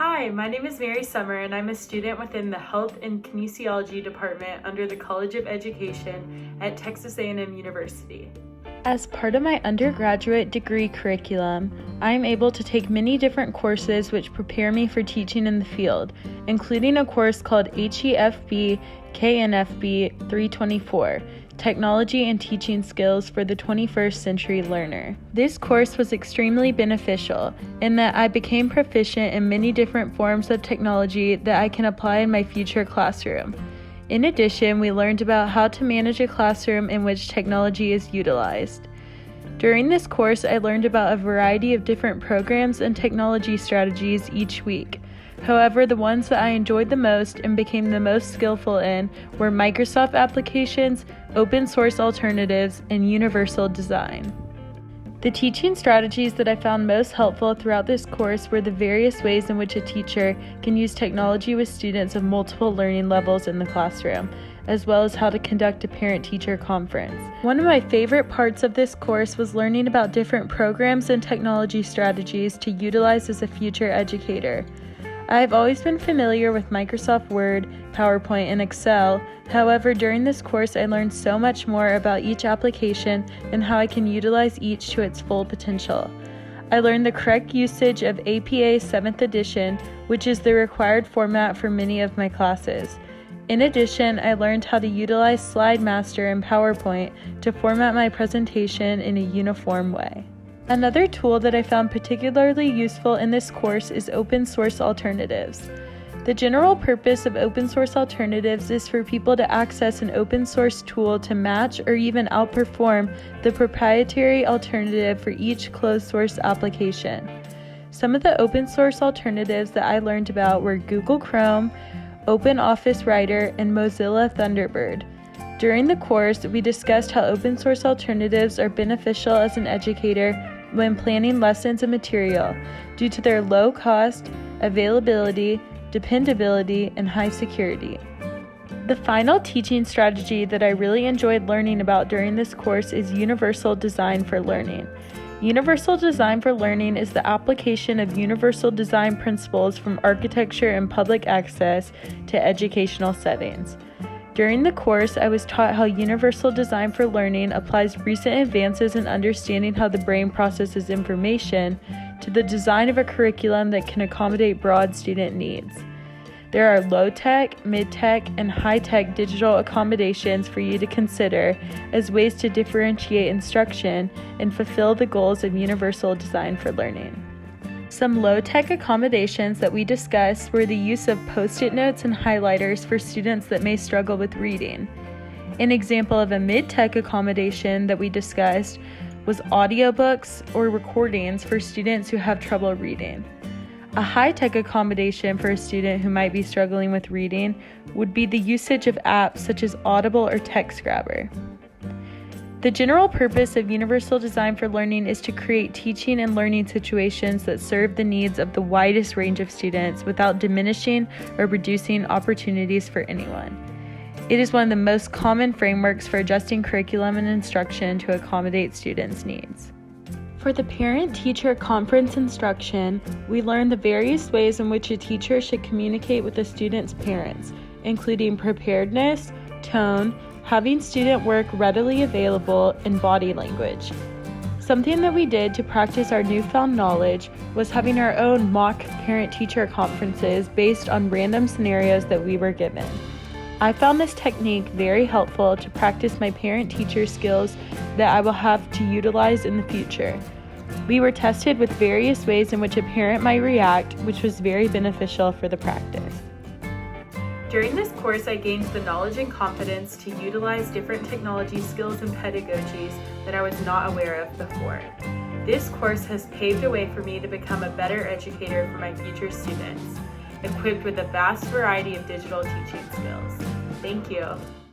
Hi, my name is Mary Summer and I'm a student within the Health and Kinesiology Department under the College of Education at Texas A&M University. As part of my undergraduate degree curriculum, I am able to take many different courses which prepare me for teaching in the field, including a course called HEFB KNFB 324, Technology and Teaching Skills for the 21st Century Learner. This course was extremely beneficial in that I became proficient in many different forms of technology that I can apply in my future classroom. In addition, we learned about how to manage a classroom in which technology is utilized. During this course, I learned about a variety of different programs and technology strategies each week. However, the ones that I enjoyed the most and became the most skillful in were Microsoft applications, open source alternatives, and universal design. The teaching strategies that I found most helpful throughout this course were the various ways in which a teacher can use technology with students of multiple learning levels in the classroom, as well as how to conduct a parent-teacher conference. One of my favorite parts of this course was learning about different programs and technology strategies to utilize as a future educator. I have always been familiar with Microsoft Word, PowerPoint, and Excel. However, during this course, I learned so much more about each application and how I can utilize each to its full potential. I learned the correct usage of APA 7th edition, which is the required format for many of my classes. In addition, I learned how to utilize Slide Master and PowerPoint to format my presentation in a uniform way. Another tool that I found particularly useful in this course is open source alternatives. The general purpose of open source alternatives is for people to access an open source tool to match or even outperform the proprietary alternative for each closed source application. Some of the open source alternatives that I learned about were Google Chrome, Open Office Writer, and Mozilla Thunderbird. During the course, we discussed how open source alternatives are beneficial as an educator when planning lessons and material due to their low cost, availability, dependability, and high security. The final teaching strategy that I really enjoyed learning about during this course is universal design for learning. Universal design for learning is the application of universal design principles from architecture and public access to educational settings. During the course, I was taught how universal design for learning applies recent advances in understanding how the brain processes information to the design of a curriculum that can accommodate broad student needs. There are low-tech, mid-tech, and high-tech digital accommodations for you to consider as ways to differentiate instruction and fulfill the goals of universal design for learning. Some low-tech accommodations that we discussed were the use of post-it notes and highlighters for students that may struggle with reading. An example of a mid-tech accommodation that we discussed was audiobooks or recordings for students who have trouble reading. A high-tech accommodation for a student who might be struggling with reading would be the usage of apps such as Audible or TextGrabber. The general purpose of universal design for learning is to create teaching and learning situations that serve the needs of the widest range of students without diminishing or reducing opportunities for anyone. It is one of the most common frameworks for adjusting curriculum and instruction to accommodate students' needs. For the parent-teacher conference instruction, we learned the various ways in which a teacher should communicate with a student's parents, including preparedness, tone, having student work readily available, and body language. Something that we did to practice our newfound knowledge was having our own mock parent-teacher conferences based on random scenarios that we were given. I found this technique very helpful to practice my parent-teacher skills that I will have to utilize in the future. We were tested with various ways in which a parent might react, which was very beneficial for the practice. During this course, I gained the knowledge and confidence to utilize different technology skills and pedagogies that I was not aware of before. This course has paved a way for me to become a better educator for my future students, equipped with a vast variety of digital teaching skills. Thank you.